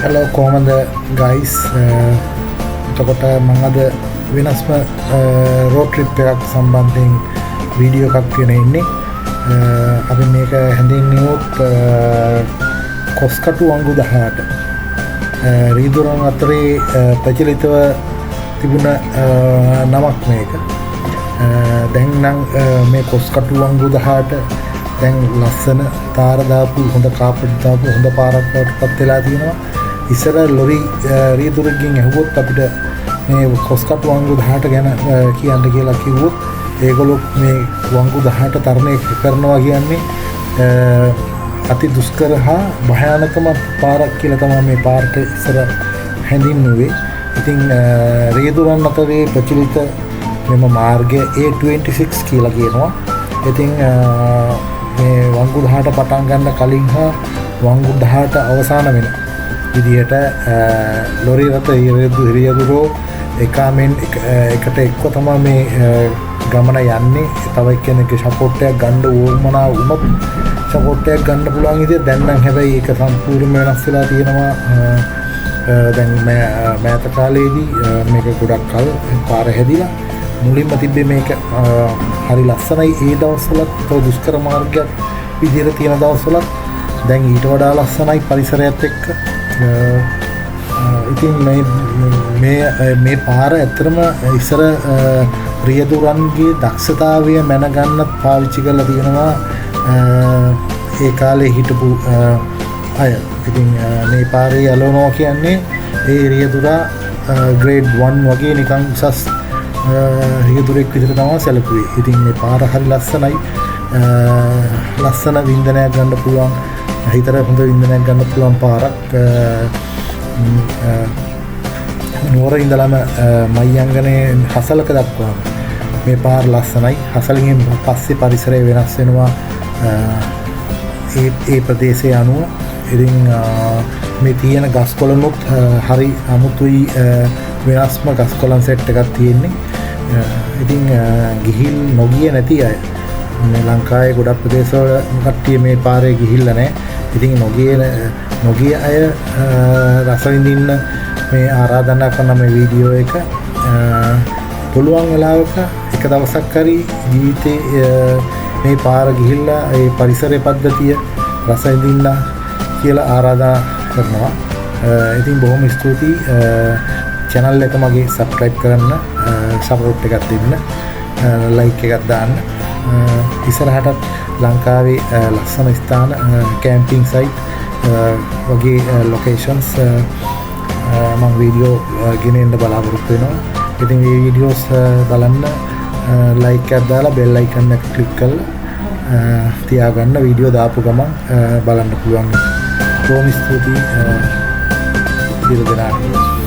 Hello කොහමද guys එතකොට මම අද වෙනස්ම road trip එකක් සම්බන්ධයෙන් වීඩියෝ එකක් ගෙන ඉන්නේ අපි මේක හැඳින්වුවොත් කොස්කටු වංගු 18 රීදුරන් අතරේ ප්‍රචලිතව තිබුණ නමක් මේක දැන් නම් මේ කොස්කටු වංගු 18 දැන් ලස්සන තාර දාපු හොඳ කාපට් දාපු හොඳ පාරක් වටපත් වෙලා තියෙනවා ඉස්සර ලොරි රීදුරකින් ඇහුවොත් අපිට මේ කොස්කටු වංගු 18 ගැන කියන්න කියලා කිව්වොත් ඒගොල්ලෝ මේ වංගු 18 තරණය කරනවා කියන්නේ අති දුෂ්කර හා භයානකම පාරක් කියලා තමයි මේ පාරට ඉස්සර හැඳින්වුවේ. ඉතින් රීදුරන් අතරේ ප්‍රචලිත මෙම මාර්ගය A26 කියලා කියනවා. ඉතින් මේ වංගු 18 පටන් ගන්න කලින් හා වංගු 18 අවසාන වෙන විදිහට ලොරි රථ රියදුරෝ එකමෙන් එකට එක්ව තමයි මේ ගමන යන්නේ. තව එක්කෙනෙක්ගේ සපෝට් එකක් ගන්න ඕමනා වුණොත් සපෝට් එකක් ගන්න පුළුවන් ඉතින් දැන් නම් හැබැයි ඒක සම්පූර්ණයෙන්ම වෙනස් වෙලා තියෙනවා. දැන් මෑත කාලේදී මේක ගොඩක් කල් පාර හැදිලා මුලින්ම තිබ්බේ මේක හරි ලස්සනයි ඒ දවස්වලත් දුෂ්කර මාර්ගයක් විදිහට තියෙන දවස්වලත් දැන් ඊට වඩා ලස්සනයි පරිසරයත් එක්ක. ඉතින් මේ පාර ඇත්තටම ඉස්සර රියදුරන්ගේ දක්ෂතාවය මැනගන්නත් පාවිච්චි කරලා තියෙනවා ඒ කාලේ හිටපු අය. ඉතින් මේ පාරේ යලවනවා කියන්නේ ඒ රියදුරා ග්‍රේඩ් 1 වගේ නිකන් උසස් රියදුරෙක් විදිහට තමයි සැලකුවේ. ඉතින් මේ පාර හරි ලස්සනයි. ලස්සන වින්දනයක් ගන්න පුළුවන්. හිතට හොඳ වින්දනයක් ගන්න පුළුවන් පාරක්. නුවර ඉඳලම මයංගනේ හසලක දක්වා මේ පාර ලස්සනයි. හසලකින් පස්සේ පරිසරය වෙනස් වෙනවා ඒ ප්‍රදේශයේ අනුව. ඉතින් මේ තියෙන ගස් කොළනුත් හරි අමුතුයි වෙනස්ම ගස් කොළන් සෙට් එකක් තියෙන්නේ. ඉතින් ගිහිල් නොගිය නැති අය මේ ලංකාවේ ගොඩක් ප්‍රදේශවල කට්ටිය මේ පාරේ ගිහිල්ලා නැහැ. ඉතින් නොගිය අය රස විඳින්න මේ ආරාධනා කරන මේ වීඩියෝ එක පුළුවන් වෙලාවක එක දවසක් හරි ජීවිතේ මේ පාර ගිහිල්ලා ඒ පරිසරයේ පද්ධතිය රස විඳින්න කියලා ආරාධනා කරනවා. ඉතින් බොහොම ස්තුතියි. channel එක මගේ subscribe කරන්න, support එකක් දෙන්න, like එකක් දාන්න. ඉස්සරහටත් ලංකාවේ ලස්සන ස්ථාන camping site වගේ locations මම වීඩියෝ ගෙනෙන්න බලාපොරොත්තු වෙනවා. ඉතින් මේ වීඩියෝස් බලන්න like එකක් දාලා bell icon එක click කරලා තියාගන්න වීඩියෝ දාපු ගමන් බලන්න පුළුවන්. බොහොම ස්තුතියි. සියලු දෙනාට